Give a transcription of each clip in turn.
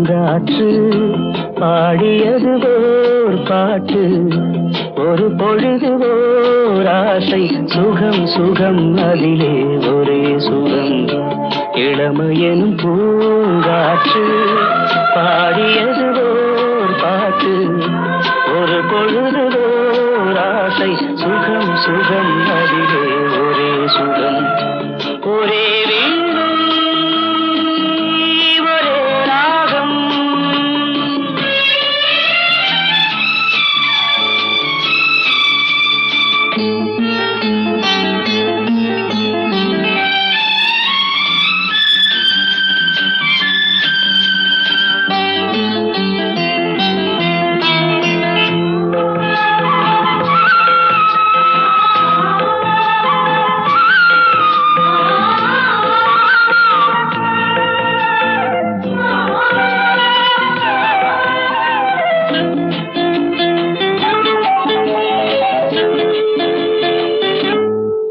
காற்று பாடியது ஓர் பாட்டு, ஒரு பொழுது ஓர் ஆசை, சுகம் சுகம் அதிலே ஒரே சுகம். இளமையெனும் பூங்காற்று பாடியது ஓர் பாட்டு, ஒரு பொழுது ஓர் ஆசை, சுகம் சுகம் அதிலே ஒரே சுகம். ஒரே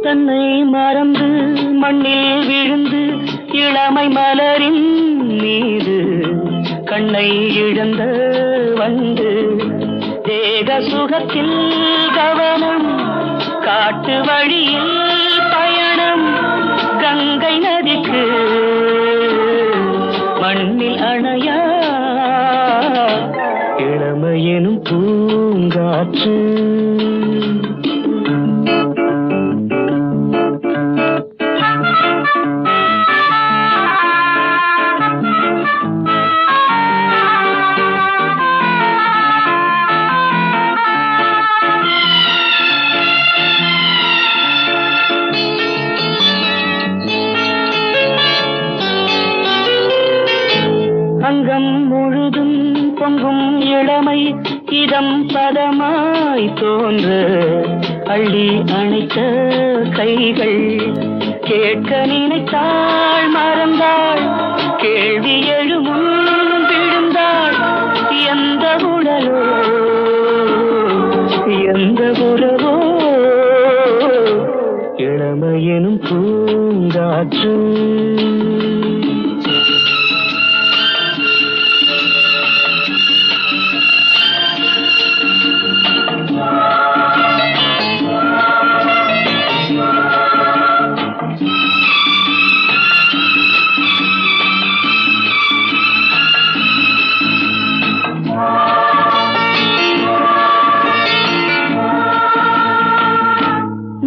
தன்னை மறந்து மண்ணில் விழுந்து இளமை மலரின் மீது கண்ணை இழந்த வந்து தேக சுகத்தில் கவனம், காட்டு வழியில் பயணம், கங்கை நதிக்கு மண்ணில் அணையா இளமையெனும் பூங்காற்று. அங்கம் முழுதும் பொங்கும் இளமை இதம் பதமாய் தோன்ற, அள்ளி அணைத்த கைகள் கேட்க நினைத்தாள் மறந்தாள், கேள்வி எழுமுன் விழுந்தாள் எந்த காதலோ எந்த உறவோ இளமையெனும் பூங்காற்று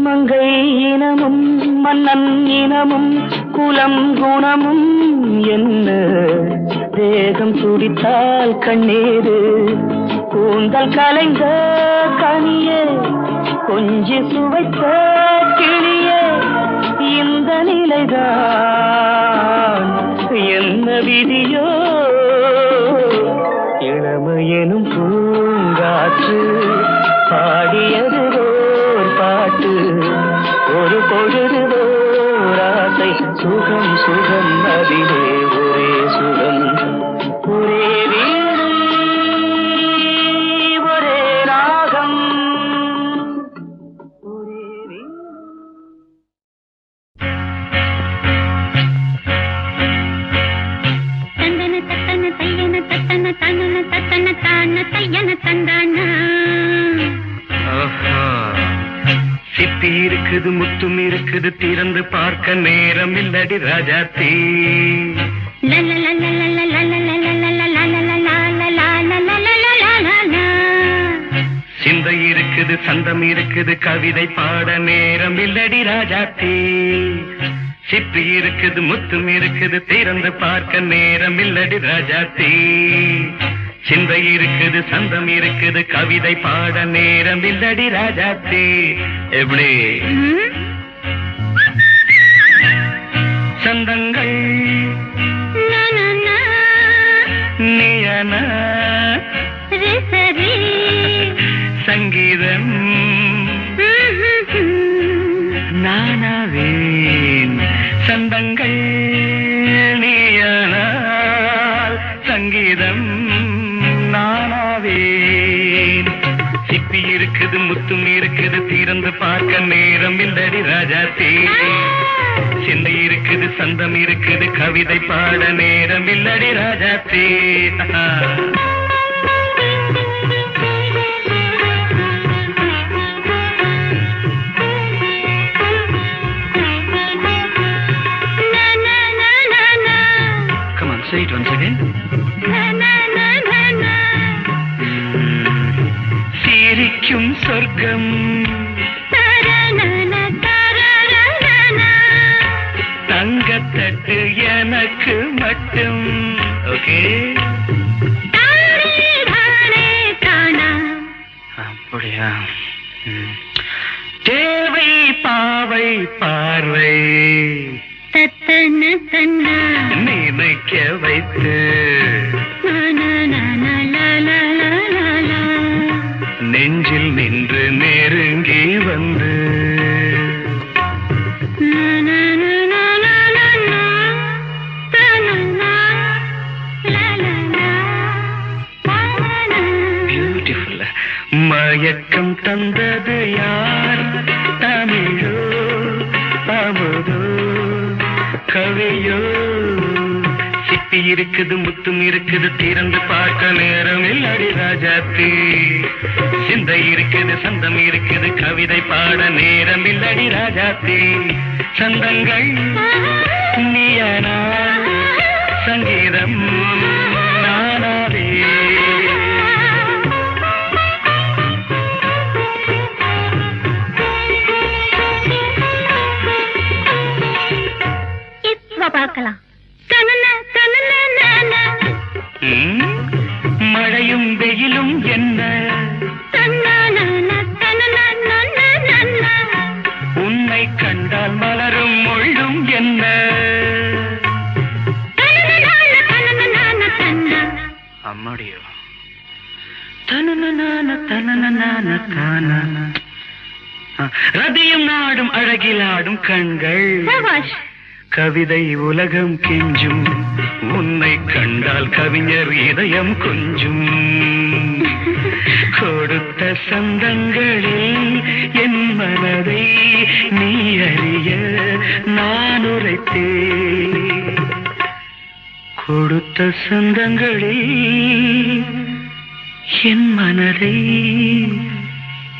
மங்கை இனமும் மன்னன் இனமும் குலம் குணமும் என்ன தேகம் துடித்தால் கண்ணீரு கூந்தல் கலைந்த கனியே கொஞ்சி சுவைத்த கிளியே இந்த நிலைதான் என்ன விதியோ இளமையெனும் பூங்காற்று பாடியது பாட்டு ஒரு பொழுது ஓராசை சுகம் சுகம் அதிலே ஒரே சுகம் ஒரே வீடு ஒரே ராகம் ஒரே வீடு தந்தன தத்தன தையன தத்தன தனன தத்தன தான தையன தந்தான சிப்பி இருக்குது முத்தும் இருக்குது திறந்து பார்க்க நேரம் இல்லடி ராஜாத்தி சிந்தை இருக்குது சந்தம் இருக்குது கவிதை பாட நேரம் இல்லடி ராஜாத்தி சிப்பி இருக்குது முத்தும் இருக்குது திறந்து பார்க்க நேரம் இல்லடி ராஜாத்தி சிந்தை இருக்குது சந்தம் இருக்குது கவிதை பாட நேரம் இல்லடி ராஜாத்தி எப்படி சந்தங்கள் நீயன சங்கீதம் நானாவேன் சந்தங்கள் நீயனால் சங்கீதம் நானாவேன் சிப்பி இருக்குது முத்தும் இருக்குது திறந்து பார்க்க நேரம் இல்லடி ராஜாத்தி சிந்தை இருக்குது சந்தம் இருக்குது கவிதை பாட நேரம் இல்லடி Rajathi Come on, say it once again. சிரிக்கும் சொர்க்கம் தங்கத்தட்டு எனக்கு மட்டும் ஓகே அப்படியா தேவை பாவை பார்வை நினைக்க வைத்து நெஞ்சில் நின்று நெருங்கி வந்து பியூட்டிஃபுல் மயக்கம் தந்தது யார் தமிழோ அமுதோ கவியோ சிப்பி இருக்குது முத்தும் இருக்குது திறந்து பார்க்க நேரம் இல்லடி ராஜாத்தி சிந்தை இருக்குது சந்தம் இருக்குது கவிதை பாட நேரம் இல்லடி ராஜாத்தி சந்தங்கள் நீயனா சங்கீதம் நானாவே பார்க்கலாம் மழையும் வெயிலும் என்ன உன்னை கண்டால் மலரும் மொழியும் என்ன அம்மாடியோ ரதியும் நாடும் அழகிலாடும் கண்கள் கவிதை உலகம் கெஞ்சும் உன்னை கண்டால் கவிஞர் இதயம் கொஞ்சும் வசந்தங்களில் என் மனதை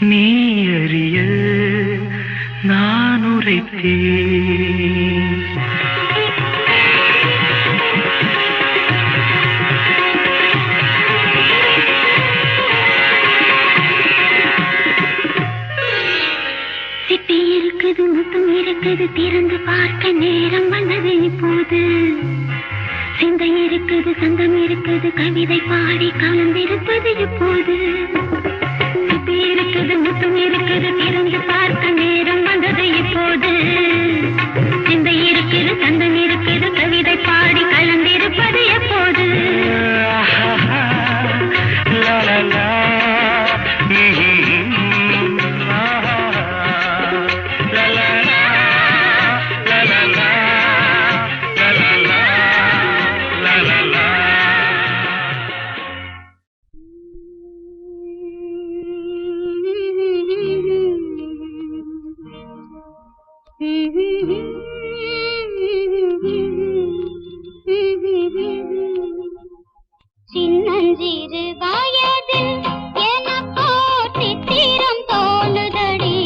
நீ அறிய நான் உரைத்தேன். சிட்டி இருக்குது, முத்தம் இருக்குது, திறந்து பார்க்க நேரம் வந்தது இப்போது. சிந்தை இருக்குது, சங்கம் இருக்குது, கவிதை பாடி கலந்திருப்பது இப்போது. சிட்டி இருக்குது, முத்தம் இருக்குது, திறந்து பார்க்க நேரம் வந்தது இப்போது. சிந்தை இருக்குது, சங்கம் இருக்குது, கவிதை பாடி கலந்திருப்பது எப்போது. சின்னஞ்சிறு வயதில் எனக்கோ சித்திரம் தோணுதடி.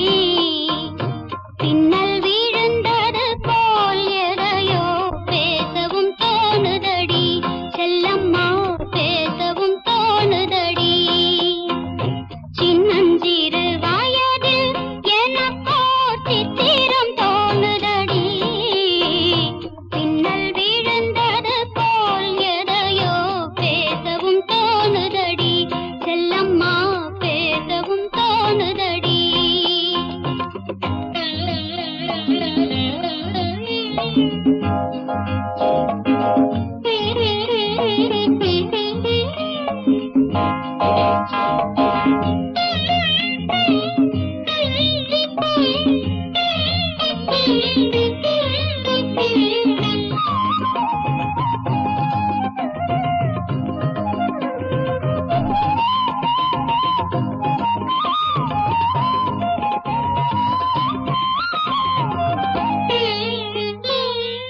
பின்னல் விழுந்தது போல் எதையோ பேசவும் தோணுதடி. செல்லம்மா பேசவும் தோணுதடி. சின்னஞ்சிறு வயதில் எனக்கோ சித்திரம் தோணுதடி. பின்னல் விழுந்தது போல் எதையோ பேசவும் தோணுதடி. செல்லம்மா பேசவும் தோணுதடி.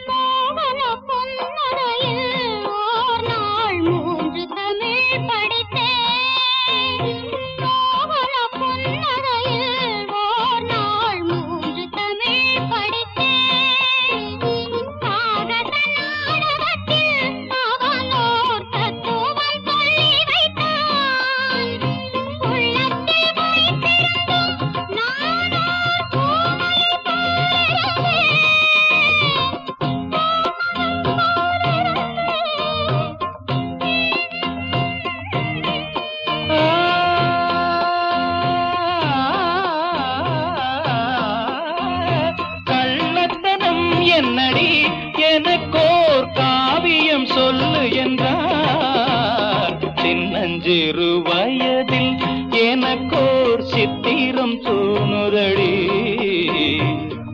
மோகன பொன்னரையில் ஓர் நாள் 3 தமிழ் படித்தேன். மோகன பொன்னரையில் ஓர் நாள் 3 தமிழ் படித்தேன். காகத நாடகத்தில் அவனோர் தத்துவம் சொல்லி வைத்தான். உள்ளத்தில் வைத்திருந்தும் நானோர் பூமலை போலிருந்தேன். கள்ளத்தனம் என்னடி எனக்கோர் காவியம் சொல்லு என்றார். சின்னஞ்சிறு வயதில் எனக்கோர் சித்திரம் தோணுதடி.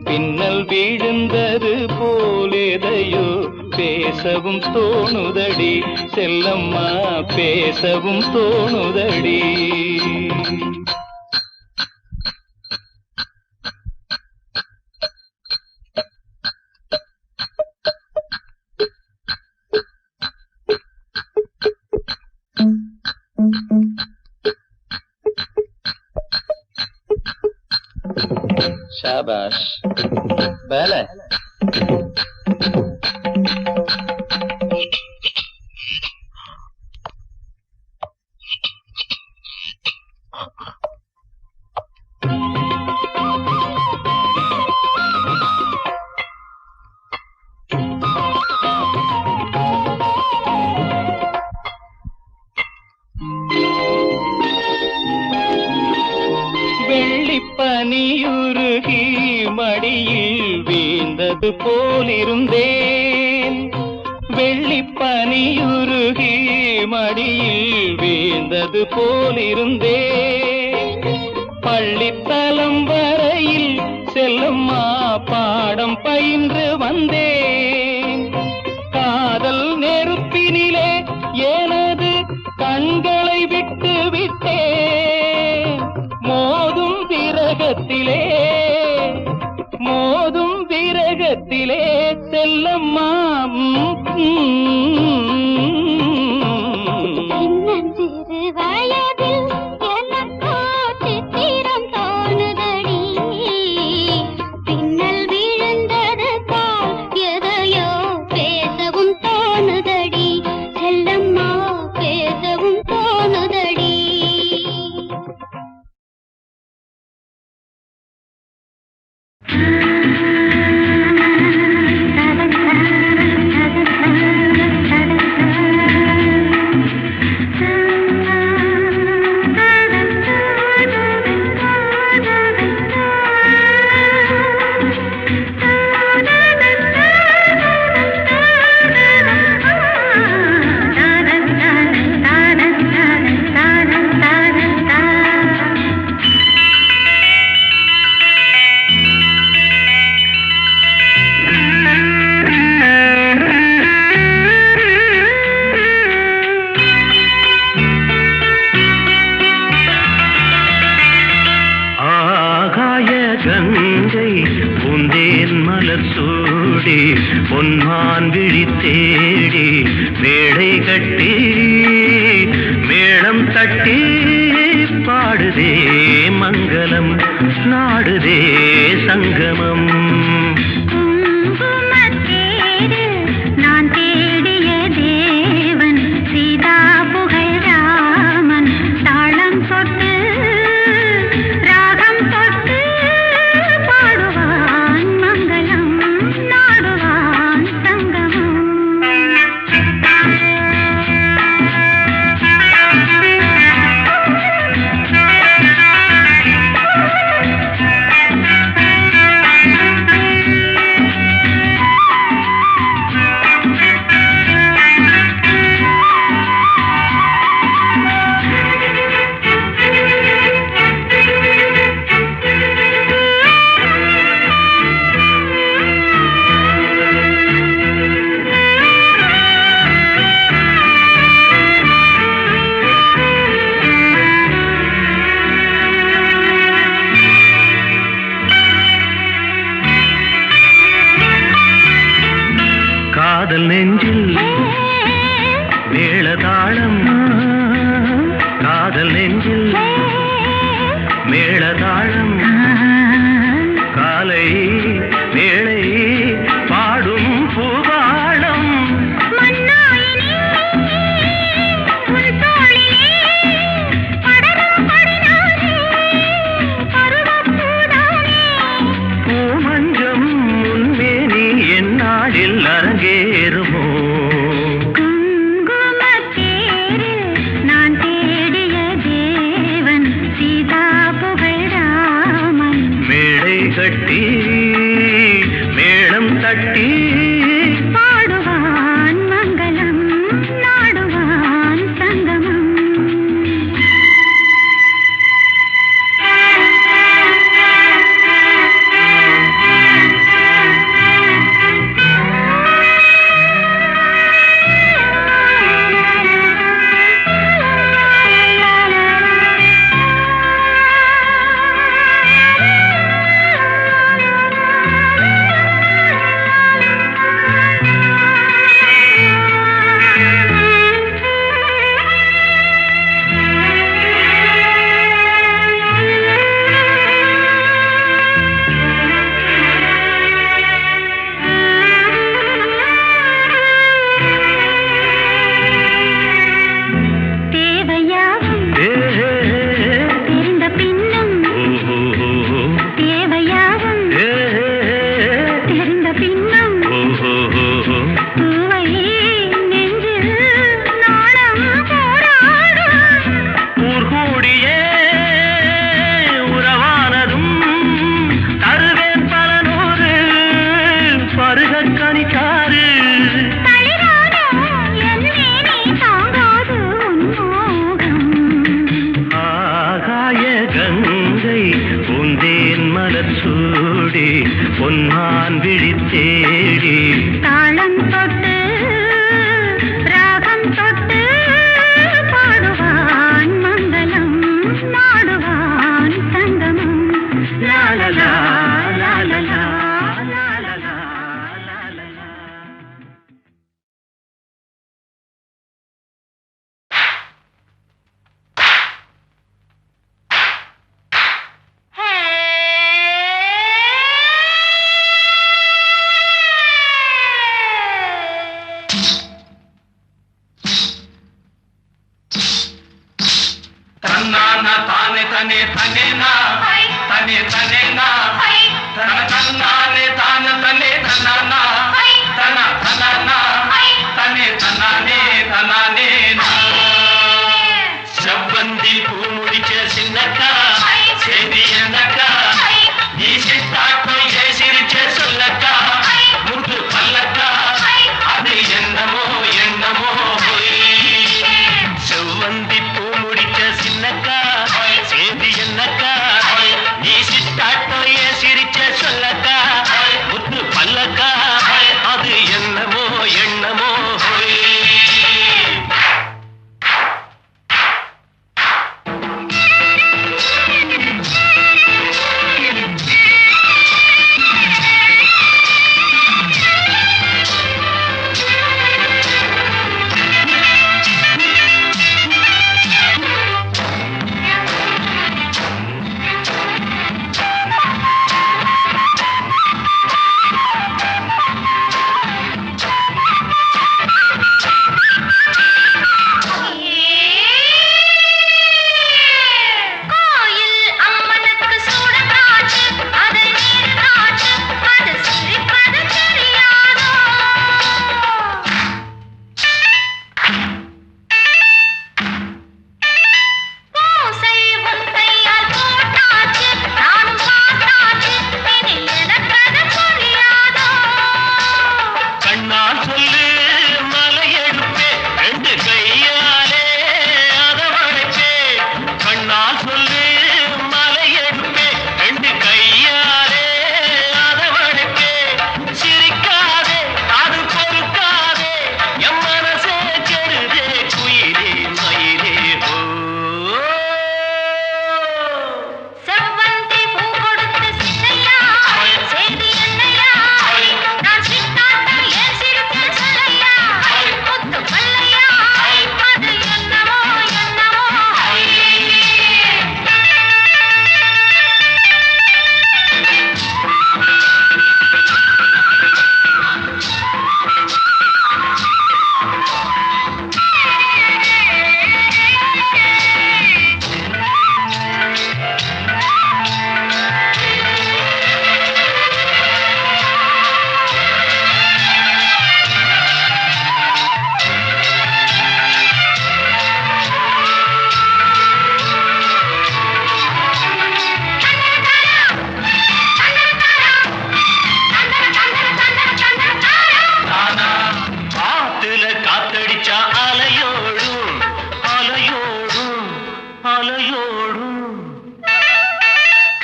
பின்னல் விழுந்தது போலேதையோ பேசவும் தோணுதடி. செல்லம்மா பேசவும் தோணுதடி. शाबाश पहले வெள்ளிப்பனியுருகி மடியில் வீழ்ந்தது போலிருந்தேன். வெள்ளிப்பனியுருகி மடியில் வீழ்ந்தது போலிருந்தேன். பள்ளித்தலம் வரையில் செல்லம்மா பாடம் பயின்று வந்தேன். காதல் நெருப்பினிலே எனது கண்களை விட்டு விட்டேன். மோதும் விரகத்திலே செல்லம்மா பொன்மான் விழி தேடி மேடை கட்டி மேளம் தட்டி பாடுதே மங்களம் நாடுதே சங்கமம். காதல் நெஞ்சில் மேளதாளம், காதல் நெஞ்சில் மேளதாளம், காலை வேளை பாடும் பூபாளம். பூமஞ்சம் முன்மேனி என்னாளில் அரங்கேறுமோ? நான் தேடிய தேவன் சீதா புகழ் ராமன் தன்னே தன்னேனா தன்னே தன்னேனா தன தன்னானே தான தன்னே தன்னானா தன்னா தன்னானா தன்னே தன்னானே தன்னானே செவ்வந்தி பூ முடிச்ச சின்னக்கா செய்தி என்னக்கா நீ சித்தாட்டோ ஏ சிரிச்ச சொல்லக்கா முத்து பல்லக்கா அது என்னமோ என்னமோ செவ்வந்தி பூ முடிச்ச சின்னக்கா செய்தி என்னக்கா நீ சித்தாட்டோ ஏ சிரிச்ச சொல்லக்கா முத்து பல்லக்கா அது என்னமோ என்னமோ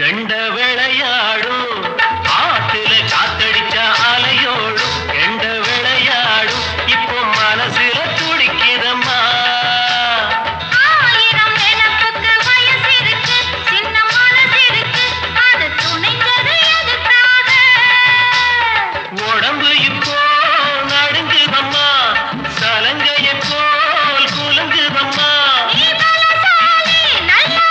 கண்ட விளையாடும் ஆத்துல காத்தடிச்ச அலையோடும் கண்ட விளையாடும் இப்போ மனசுல துடிக்கிறம்மா ஆயிரம் நினைப்புக்கு வயசு இருக்கு சின்ன மனசு இருக்கு அது துணைஞ்சது எதுக்காக உடம்பு இப்போ நடுங்குதம்மா சலங்கைய போல் குலுங்குதம்மா நீ பலசாலி நல்லா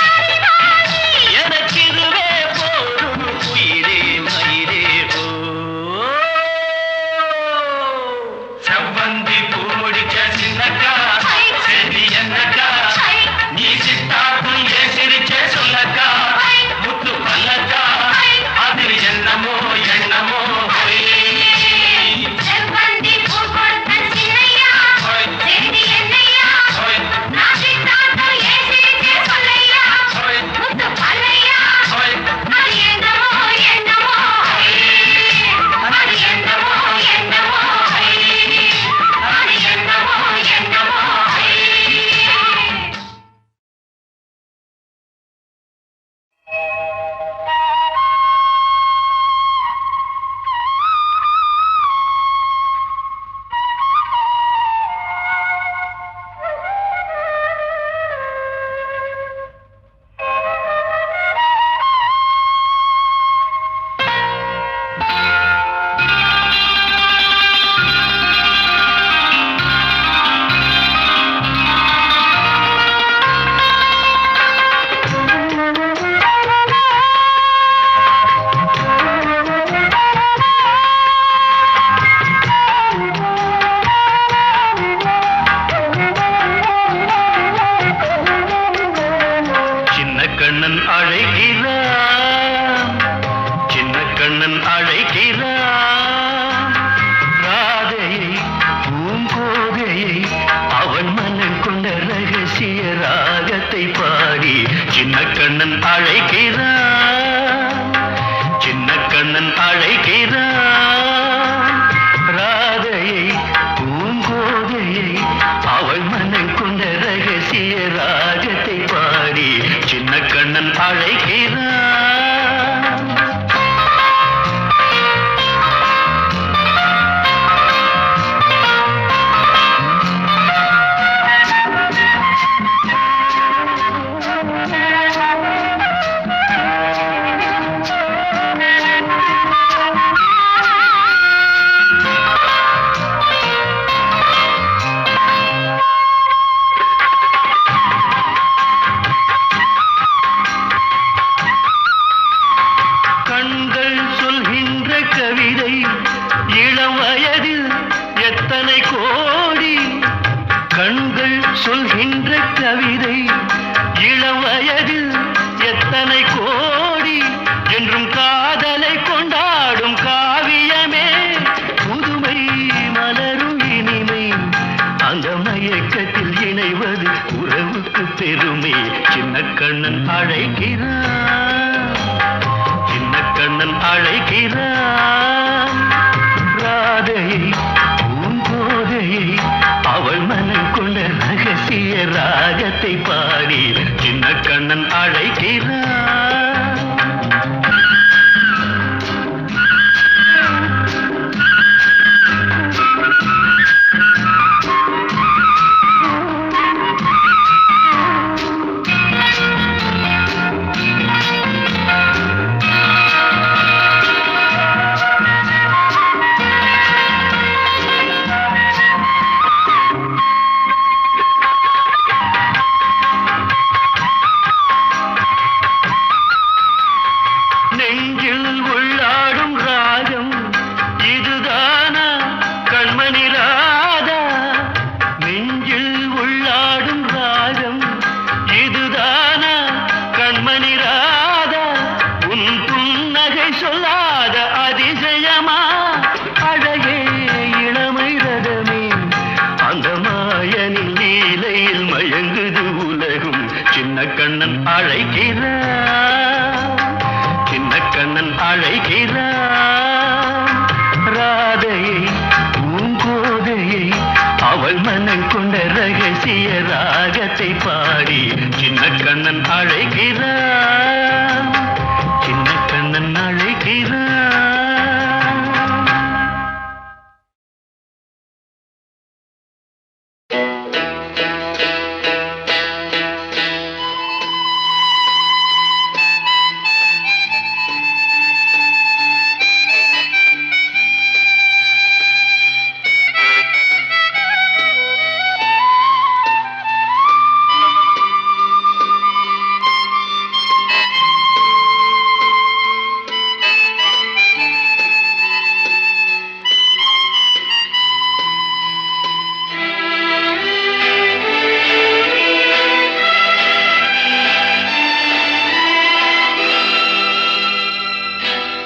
கண்ணன் அழைக்கிறான், சின்ன கண்ணன் அழைக்கிறான். ராதையை பூங்கோதையை அவன் மனம் கொண்ட ரகசிய ராகத்தை பாடி சின்ன கண்ணன் அழைக்கிறான், சின்ன கண்ணன் அழைக்கிறான். ராதையை பூங்கோதையை அவள் மனம் கொண்ட ரகசிய ராகத்தை பாடி சின்ன கண்ணன் அழைக்கிறான். கண்கள் சொல்கின்ற கவிதை இளம் வயதில் எத்தனை கோடி, கண்கள் சொல்கின்ற கவிதை இளம் வயதில் எத்தனை கோடி, என்றும் காதலை கொண்டாடும் காவியமே புதுமை மலரும் இனிமை, அந்த மயக்கத்தில் இணைவது உறவுக்கு பெருமை. சின்ன கண்ணன் அழைக்கிறான், சின்ன கண்ணன் அழைக்கிறான். ராதையை பூங்கோதையை அவள் மனம் கொண்ட ரகசிய ராகத்தை பாடி சின்ன கண்ணன் அழைக்கிறான். நெஞ்சில் உள்ளாடும் ராகம் இதுதானா கண்மணி ராதா, நெஞ்சில் உள்ளாடும் ராகம் இதுதானா கண்மணி ராதா, உன் புன்னகை சொல்லாத அதிசயமா அழகே இளமை ரதமே, அந்த மாயனின் லீலையில் மயங்குது உலகும். சின்ன கண்ணன் அழைக்கிறான், சின்ன கண்ணன் அழைக்கிறான். ராதையை பூங்கோதையை அவள் மனம் கொண்ட ரகசிய ராகத்தை பாடி சின்ன கண்ணன் அழைக்கிறான், சின்ன கண்ணன் அழைக்கிறான்.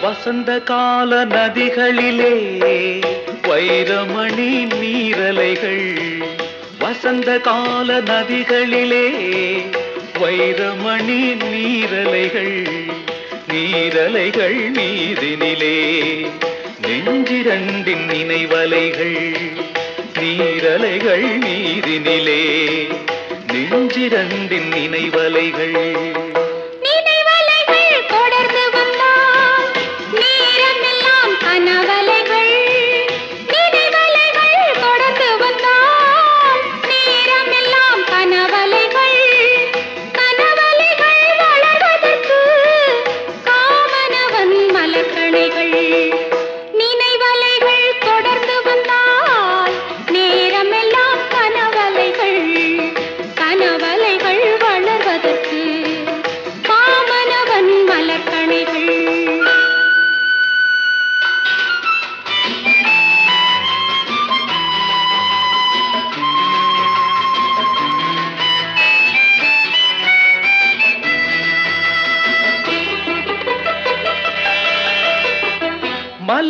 வசந்த கால நதிகளிலே வைரமணி நீரலைகள், வசந்த கால நதிகளிலே வைரமணி நீரலைகள், நீரலைகள் மீதினிலே நெஞ்சிரண்டின் நினைவலைகள், நீரலைகள் மீதினிலே நெஞ்சிரண்டின் நினைவலைகள். கனவலைகள் நினைவலைகள் தொடர்ந்து வந்தால் நேரமெல்லாம் கனவலைகள், கனவலைகள் வளர்வதற்கு காமனவன் மலக்கணைகள், நினைவலைகள் தொடர்ந்து வந்தால் நேரமெல்லாம் கனவலைகள், கனவலைகள் வளர்வதற்கு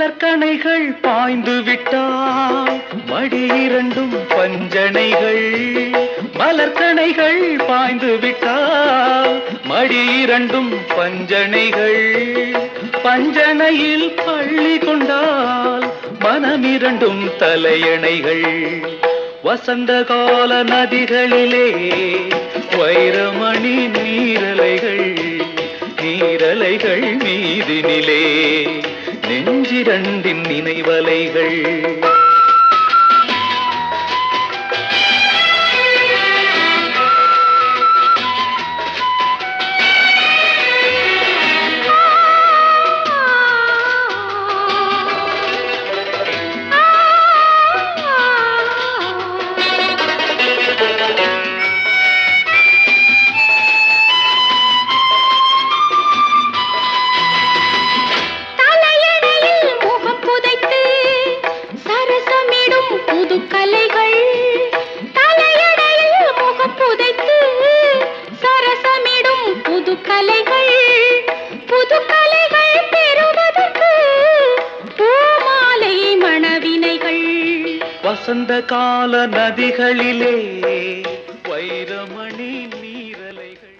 மலர்கணைகள் பாய்ந்து விட்டால் மடி இரண்டும் பஞ்சனைகள். மலர்கணைகள் பாய்ந்து விட்டால் மடி இரண்டும் பஞ்சனைகள். பஞ்சனையில் பள்ளி கொண்டால் மனமிரண்டும் தலையணைகள். வசந்த கால நதிகளிலே வைரமணி நீரலைகள். நீரலைகள் மீதினிலே நெஞ்சிரண்டின் நினைவலைகள். வசந்த கால நதிகளிலே வைரமணி நீரலைகள்.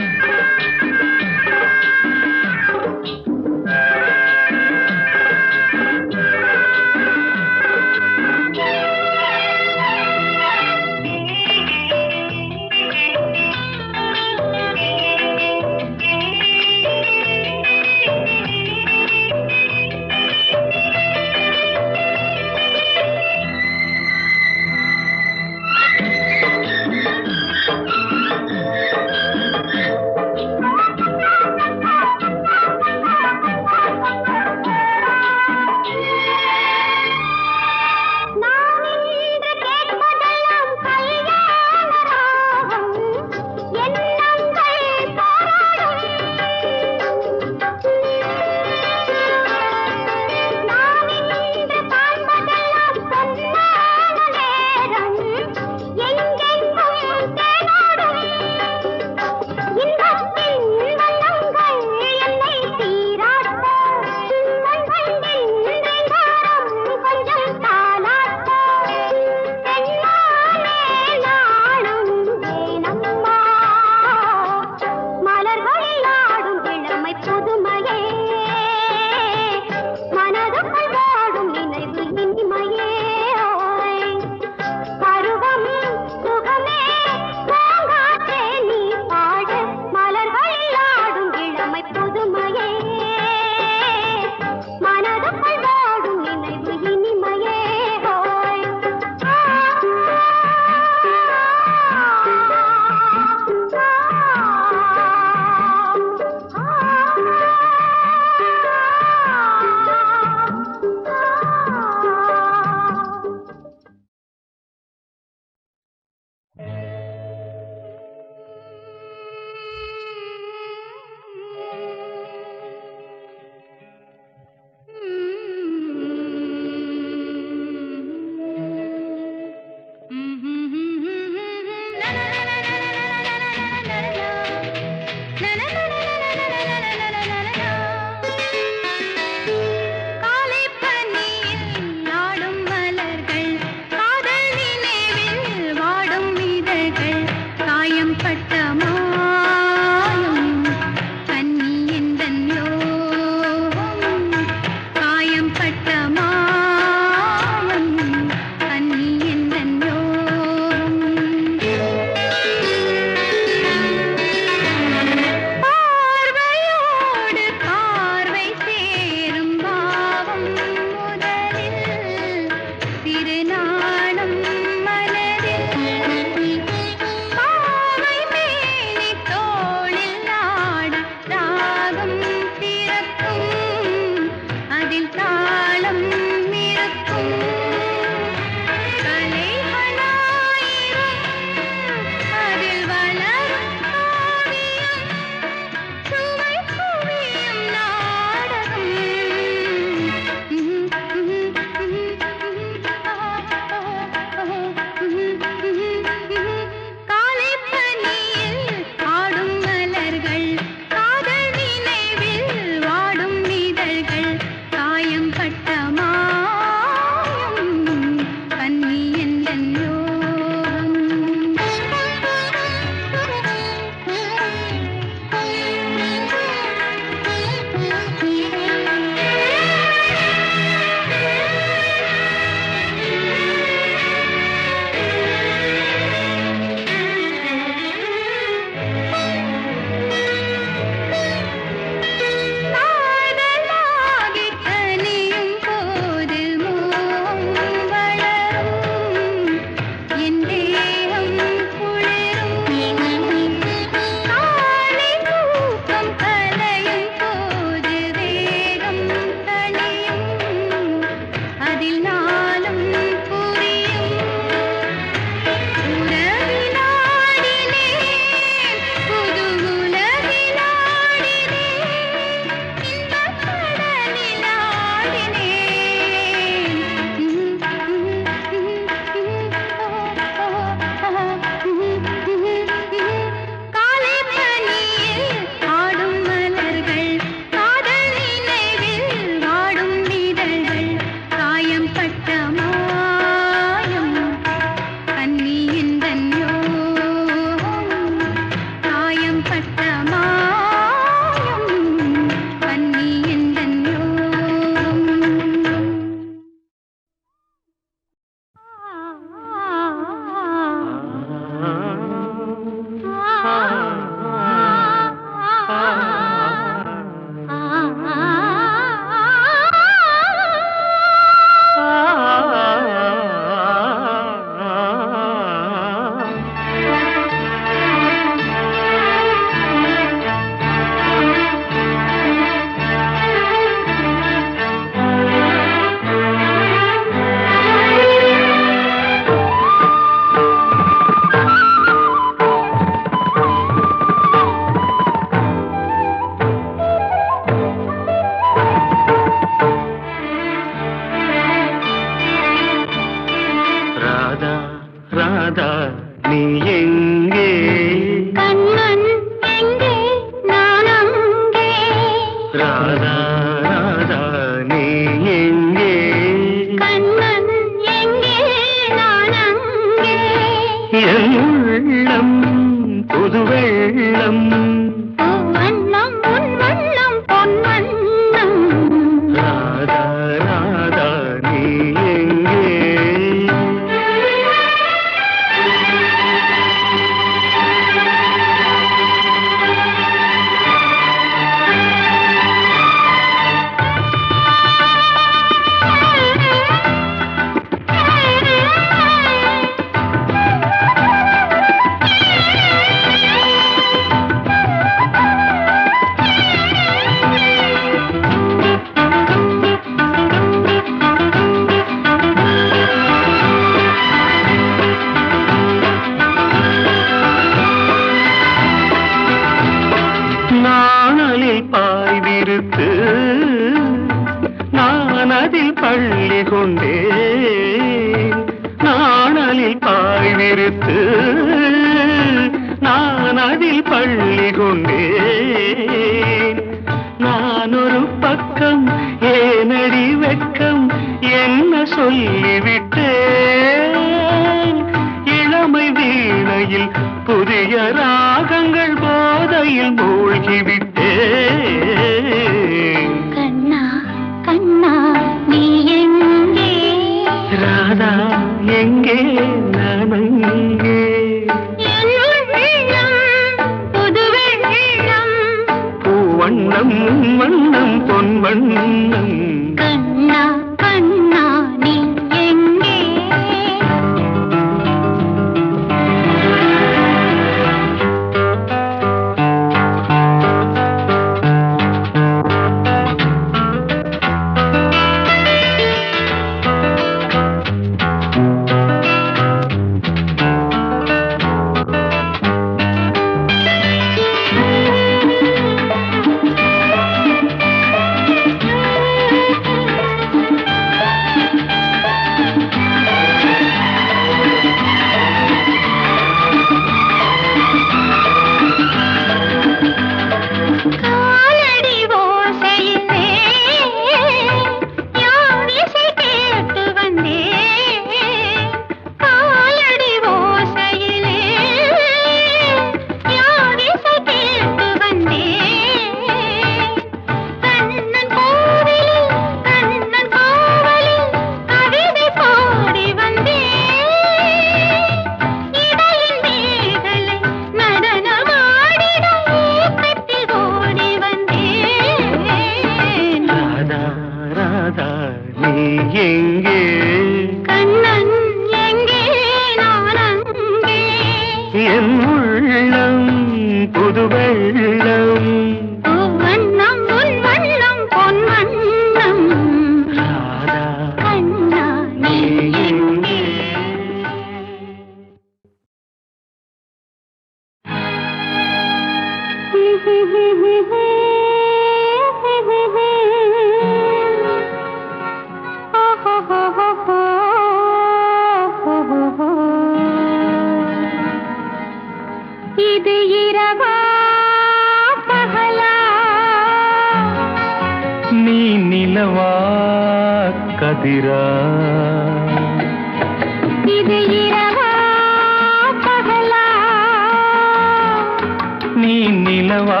நீ நிலவா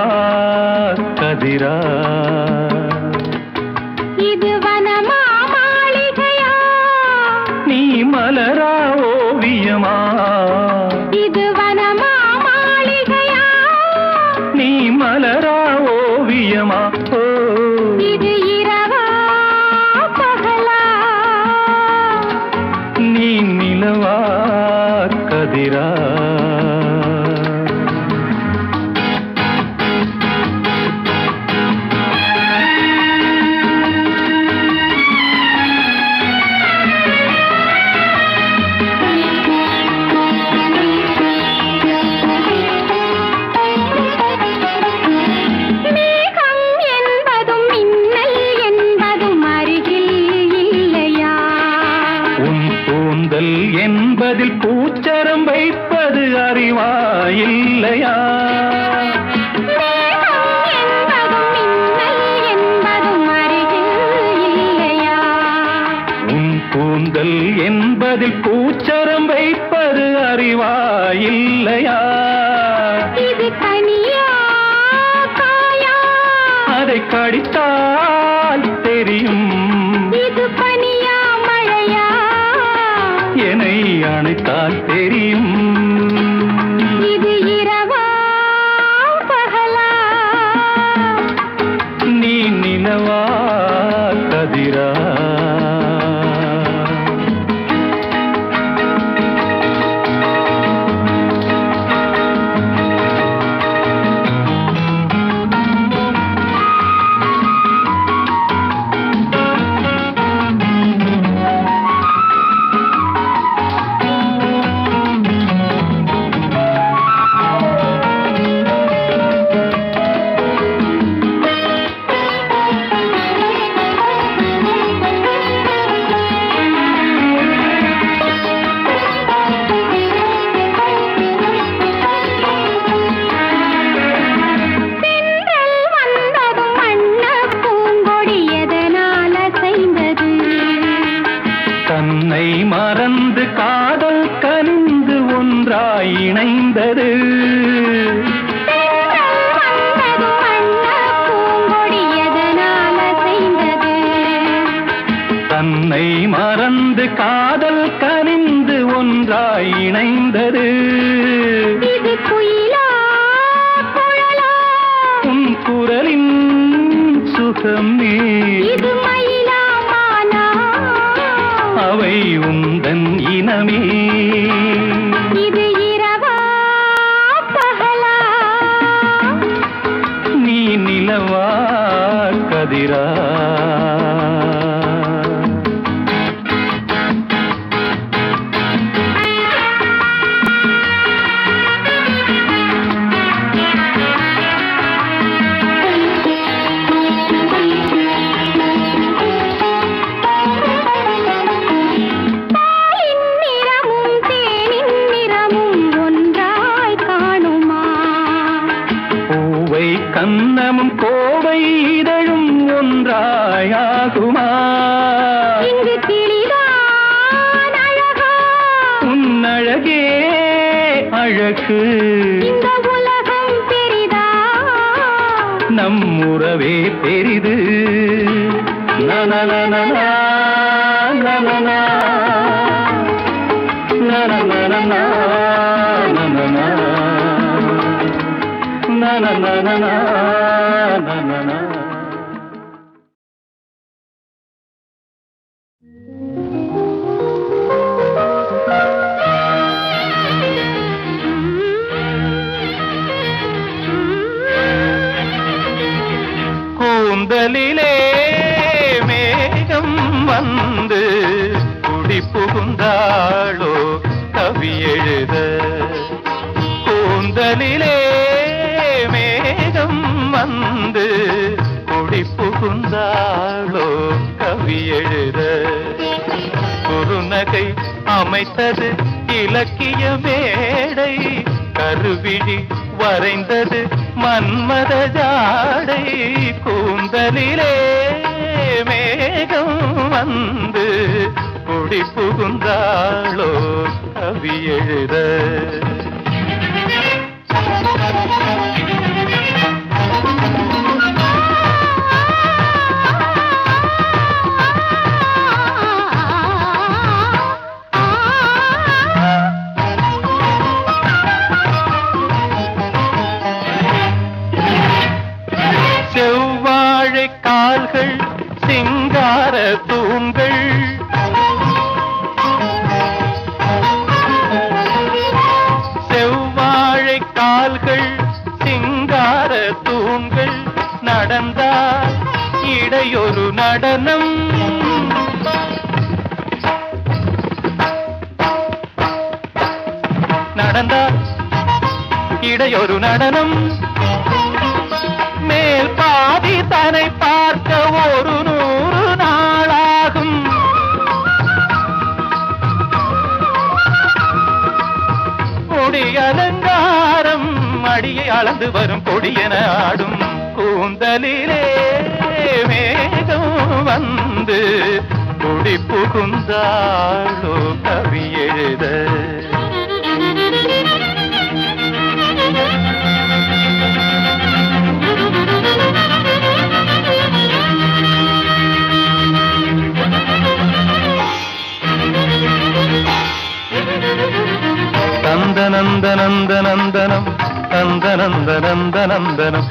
கதிரா இது வனமா மாளிகையா நீ மலரா ஓவியமா இது வனமா மாளிகையா நீ மலரா ஓவியமா ஓ இது இரவா பகலா நீ நிலவா கதிரா என்பதில் பூச்சரம் வைப்பது அறிவா இல்லையா உன் கூந்தல் என்பதில் பூச்சரம் வைப்பது அறிவா இல்லையா இது கனியா காயா அதை கடித்தால் தெரியும் இது பனியா மழையா என்னை அணைத்தால் தெரியும் இது இரவா பகலா நீ நிலவா கதிரா தன்னை மறந்து காதல் கனிந்து ஒன்றாய் இணைந்தது தன்னை மறந்து காதல் கனிந்து ஒன்றாய் இணைந்தது உன் குரலின் சுகம் இது மயிலாமானா அவை உந்தன் இனமே இது இரவா பகலா நீ நிலவா கதிரா கண்ணமும் கோவை இதழும் ஒன்றாயாகுமா இங்கு கிளிதான் அழகா உன் அழகே அழகு இந்த உலகம் பெரிதா நம் உறவே பெரிது நனநனனா, நனனா, நனநனனா, நனனா, நனநனனா, நனனா. கூந்தலிலே மேகம் வந்து குடி புகுந்தாளோ கவி எழுத கூந்தலிலே மேகம் வந்து குடி புகுந்தாளோ கவி எழுத குறுநகை அமைத்தது இலக்கிய மேடை கருவிழி வரைந்தது மன்மத ஜாடை கூந்தலிலே மேகம் வந்து குடி புகுந்தாளோ கவி எழுத செவ்வாழை கால்கள் சிங்கார தூண்கள் செவ்வாழை கால்கள் சிங்கார தூண்கள் நடந்தால் இடையொரு நடனம் நடந்தால் இடையொரு நடனம் மேல் பாதி தன்னை பார்க்க ஒரு 100 நாளாகும் கொடி அலங்காரம் அடியை அளந்து வரும் கொடியென ஆடும் கூந்தலிலே மேகம் வந்து குடி புகுந்தாளோ கவி எழுத நந்தனந்தனந்தனந்தனம் நந்தனந்தனந்தனந்தனம்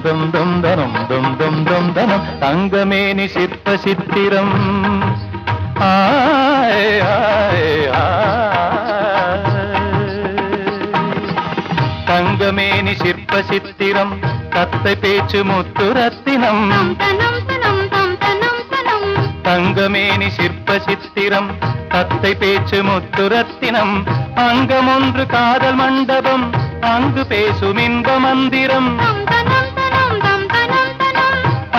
நந்தனந்தனந்தனந்தனம் தங்கமேனி சிற்ப சித்திரம் தங்கமேனி சிற்ப சித்திரம் கத்தை பேச்சு முத்து ரத்தினம் தங்கமேனி சிற்ப சித்திரம் கத்தை பேச்சு முத்து ரத்தினம் அங்கம் ஒன்று காதல் மண்டபம் அங்கு பேசும் இன்ப மந்திரம்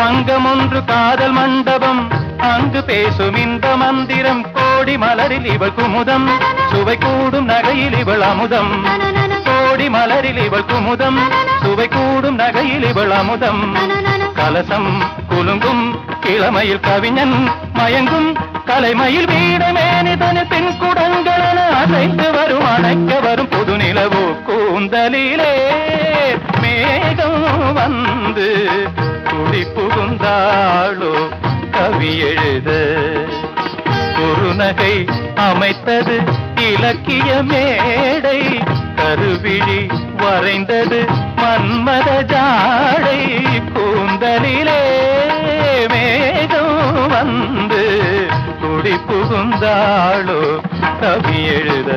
அங்கம் ஒன்று காதல் மண்டபம் அங்கு பேசும் இன்ப மந்திரம் கோடி மலரில் இவள் குமுதம் சுவை கூடும் நகையில் இவள் அமுதம் கோடி மலரில் இவள் குமுதம் சுவை கூடும் நகையில் இவள் அமுதம் கலசம் குலுங்கும் இளமையில் கவிஞன் மயங்கும் கலைமயில் வீடமேனிதன பெண் குடங்களென அசைத்து வரும் அணைக்க வரும் புது நிலவோ கூந்தலிலே மேகம் வந்து குடி புகுந்தாளோ கவி எழுத குறுநகை அமைத்தது இலக்கிய மேடை கருவிழி வரைந்தது மன்மத ஜாடை கூந்தலிலே மேகம் வந்து குடி புகுந்தாளோ கவி எழுத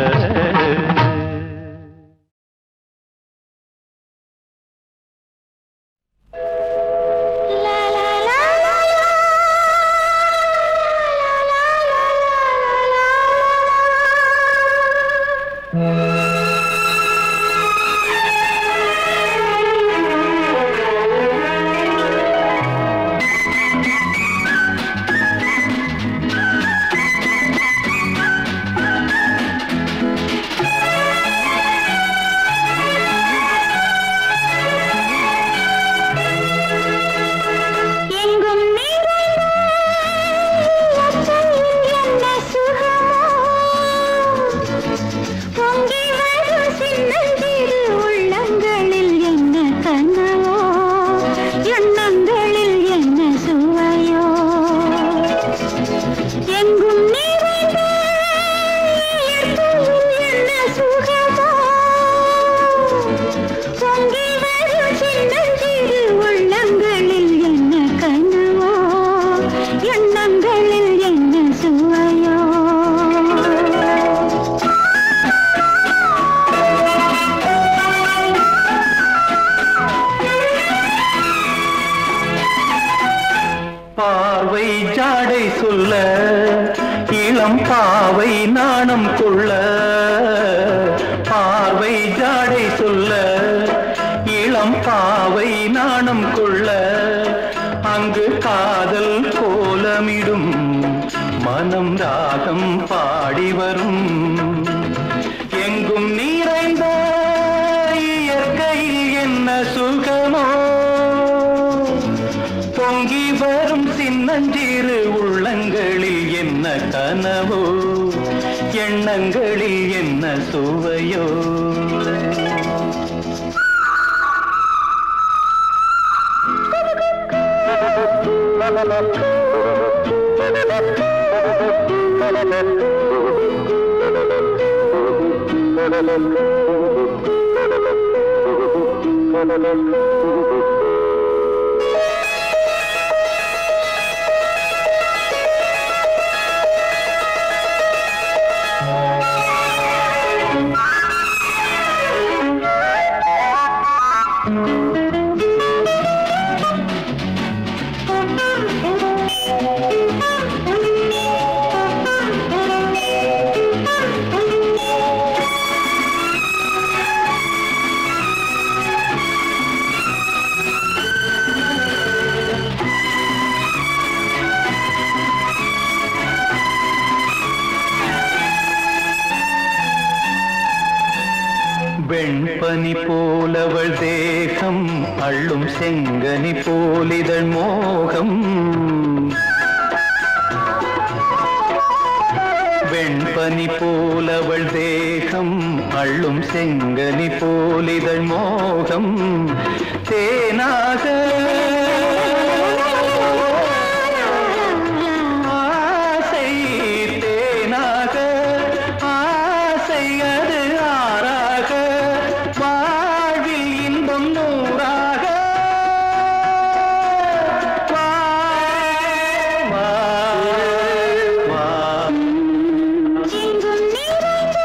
பார்வை ஜாடை சொல்ல இளம் பாவை நாணம் கொள்ள பார்வை ஜாடை சொல்ல இளம் பாவை நாணம் கொள்ள அங்கு காதல் கோலமிடும் மனம் ராகம் பாடி வரும் எங்கும் நிறைந்த இயற்கையில் என்ன சுகமோ பொங்கி வரும் சின்னஞ்சிறு உள்ளங்களில் என்ன கனவோ எண்ணங்களில் என்ன சுவையோ வெண்பனி போலவள் தேகம் அள்ளும் செங்கனி போலிதழ் மோகம் வெண்பனி போலவள் தேகம் அள்ளும் செங்கனி போலிதழ் மோகம் தேனாக ஆசை தேனாக ஆசை அது ஆறாக வாழ்வில் இன்பம் நூறாக வா, வா, வா. எங்கும் நிறைந்த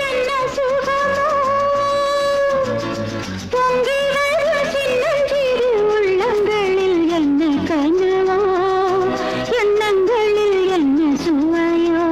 என்ன சுகமோ பொங்கி வரும் சின்னஞ்சிறு உள்ளங்களில் என்ன கனவோ எண்ணங்களில் என்ன சுவையோ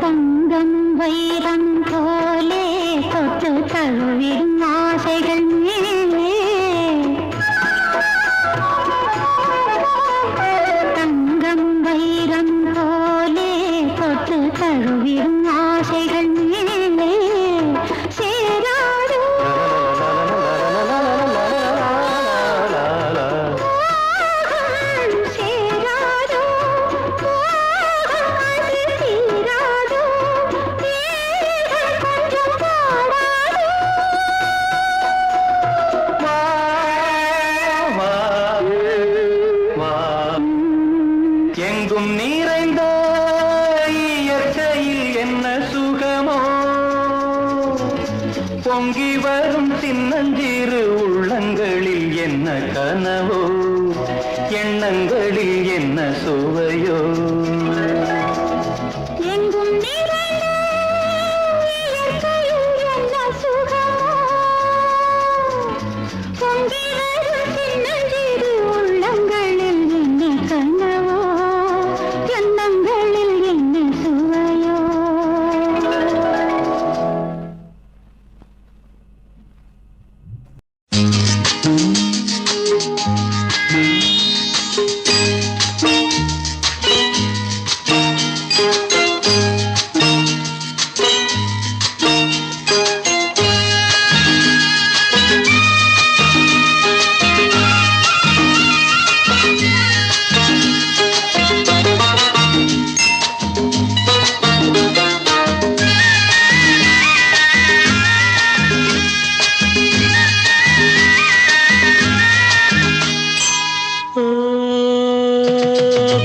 தங்கம் வைரம் போலே தொட்டு தழுவிடும் ஆசைகள் மேலே தங்கம் வைரம் போலே தொட்டு தழுவிடும் ஆசைகள் மேலே சேராதோ சேராதோ அது தீராதோ கொஞ்சம் பாடாதோ வா, வா, வா. எங்கும் நிறைந்த இயற்கையில் என்ன சுகமோ பொங்கி வரும் சின்னஞ்சிறு உள்ளங்களில் என்ன கனவோ எண்ணங்களில் என்ன சுவையோ எங்கும் நிறைந்த இயற்கையில் என்ன சுகமோ பொங்கி வரும் சின்னஞ்சிறு உள்ளங்களில் என்ன கனவோ எண்ணங்களில் என்ன சுவையோ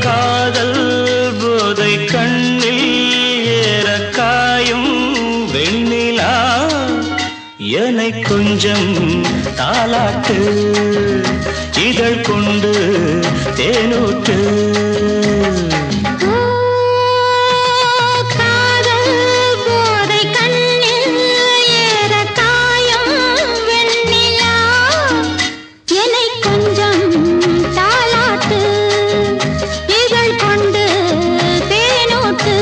காதல் போதை கண்ணில் ஏறக்காயும் வெண்ணிலா என்னை கொஞ்சம் தாலாட்டு இதழ் கொண்டு தேனூட்டு காதல் போதை கண்ணில் ஏற காயம் வெண்ணிலா என்னை கொஞ்சம் தாலாட்டு இதழ் கொண்டு தேனூட்டு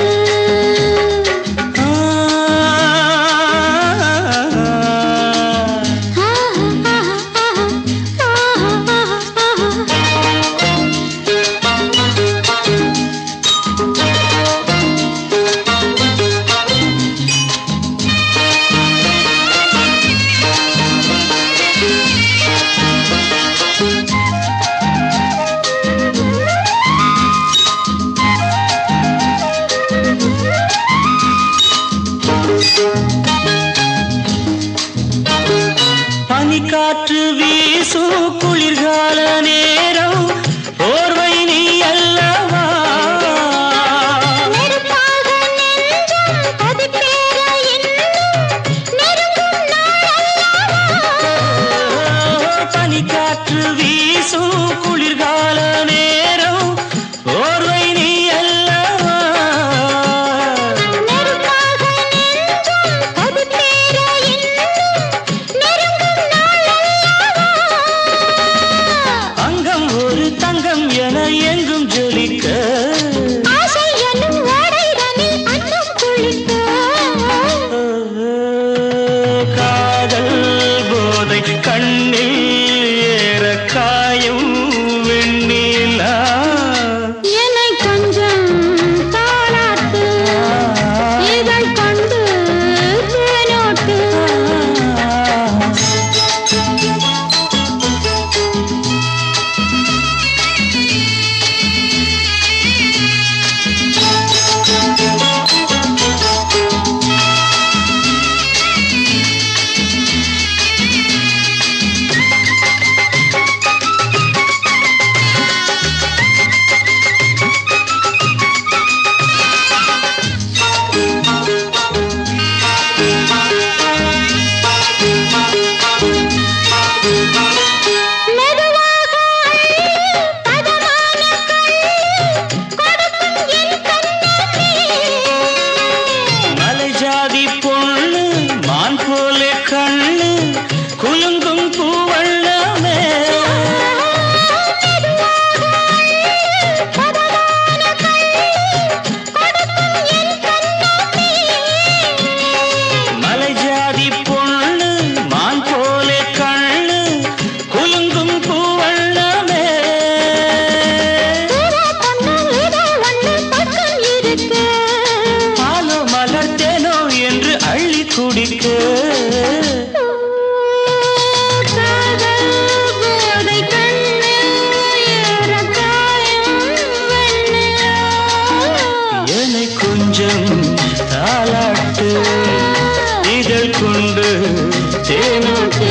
தேனூத்து.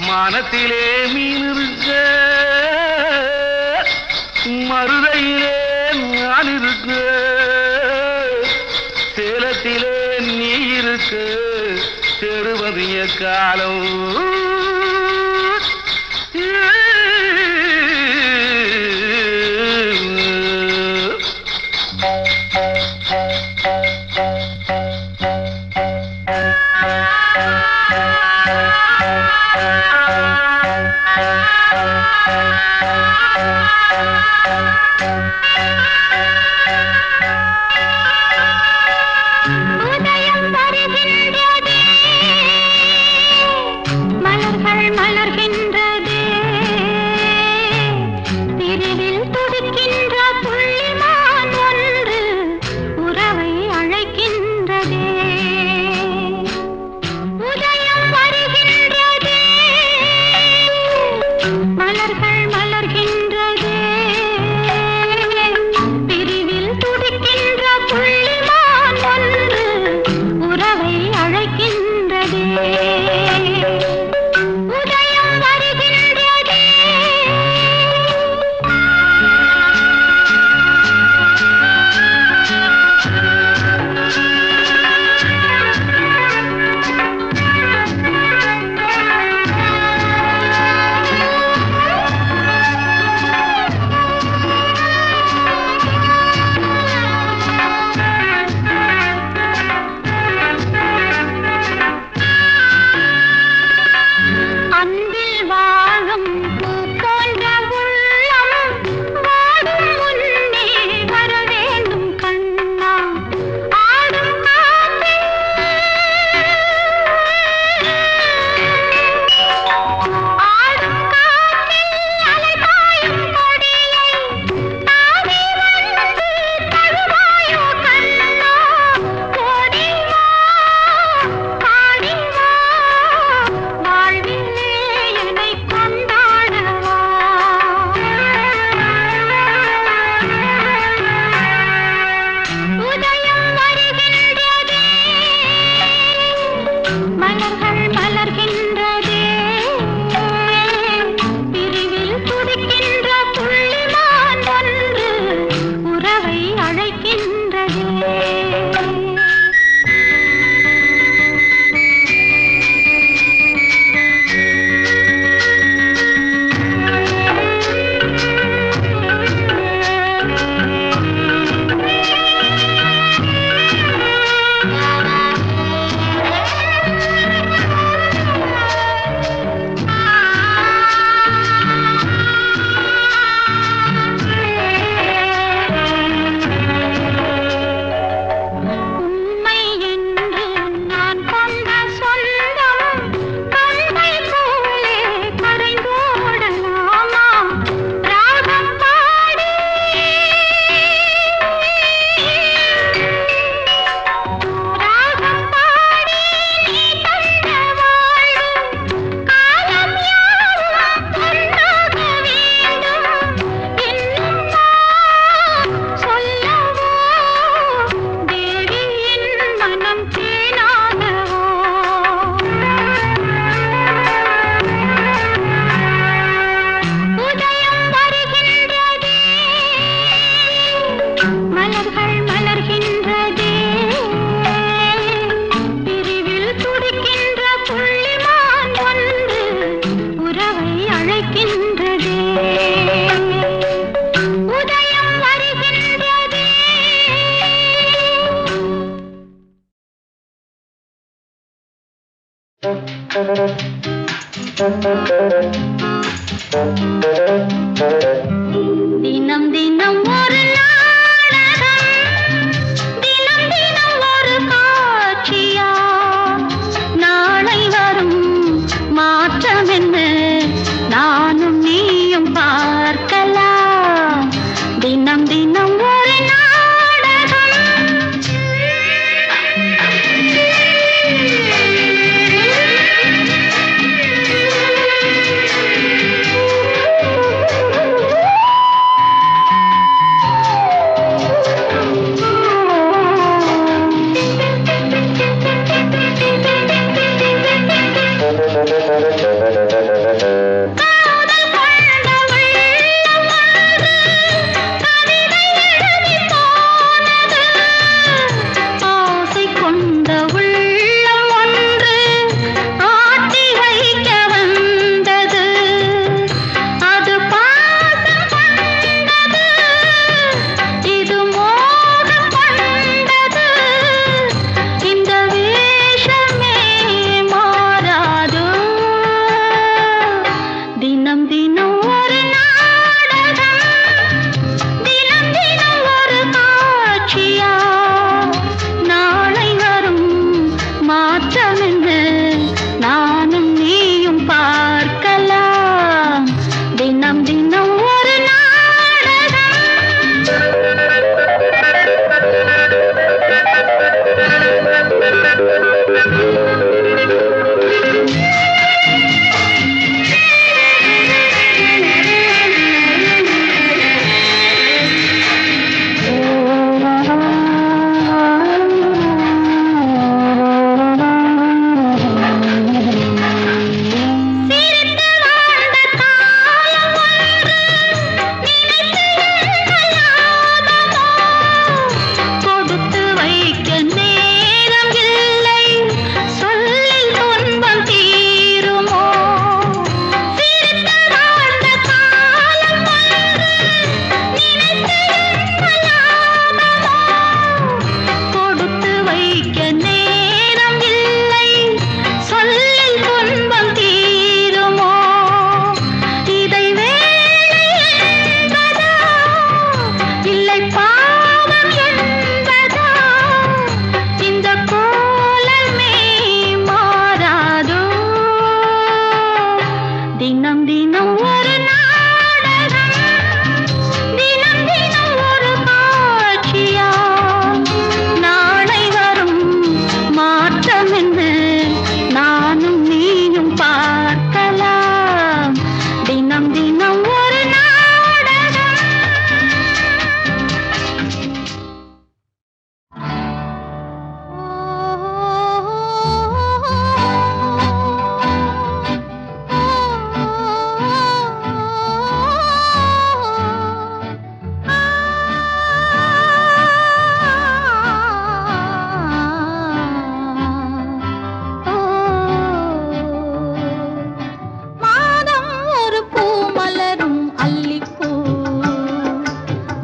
மானத்திலே மீன் இருக்க, மருதையிலே நான் இருக்க, சேலத்திலே நீ இருக்க, செருவதிய காலம் உதயம் வருகின்றதே, மலர் அழைக்கின்றதே உதயம் வருகின்றதே தினம் தினம் ஒரு நாடகம் தினம் தினம் ஒரு காட்சியா நாளை வரும் மாற்றம் என்ன நானும் நீயும் பார்க்கலாம் தினம் தினம் ஒரு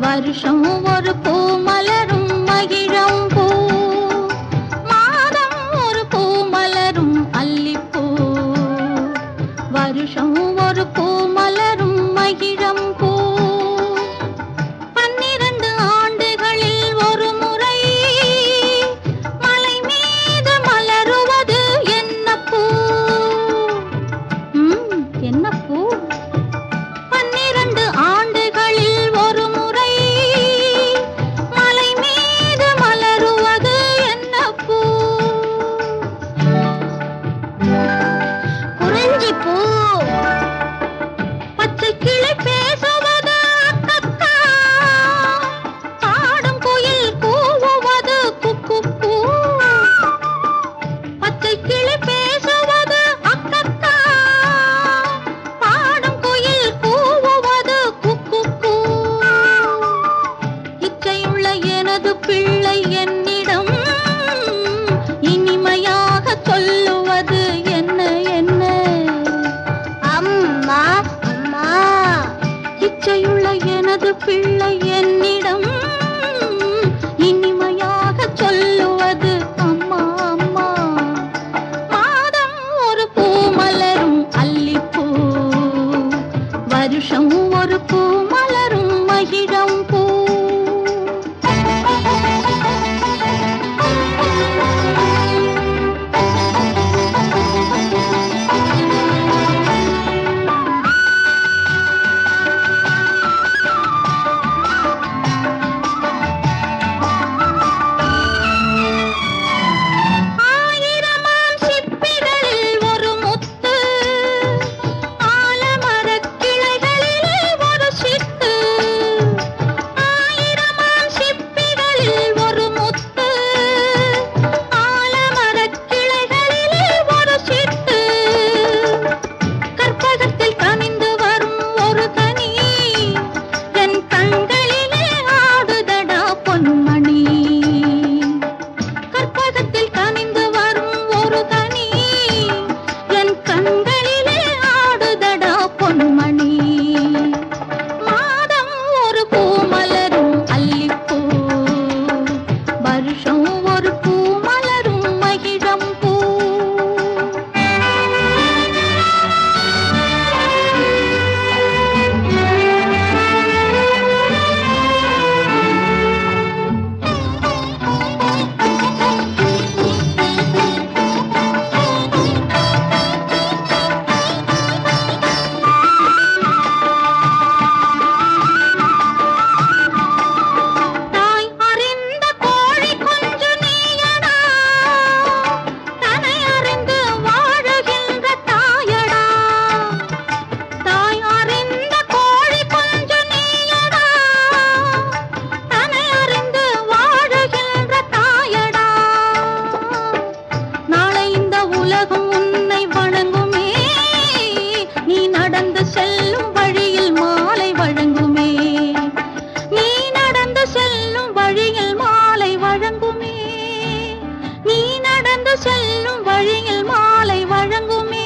வருஷம் ஒரு பூ மலரும் மகிழம் பூ மாதம் ஒரு பூ மலரும் அல்லிப்பூ வருஷம் ஒரு பூ மலரும் மகிழம் பூ 12 ஆண்டுகளில் ஒரு முறை மலை மீது மலருவது என்ன பூ என்ன பூ 12 ஆண்டுகளில் ஒரு முறை மலை மீது மலருவது என்ன பூ குறிஞ்சி பூ பிள்ளை என்னிடம் இனிமையாக சொல்லுவது அம்மா அம்மா. மாதம் ஒரு பூ மலரும் அல்லிப்பூ, வருஷம் ஒரு பூ மலரும் மகிழம் பூ. செல்லும் வழியில் மாலை வழங்குமே.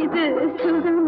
இது சுகம்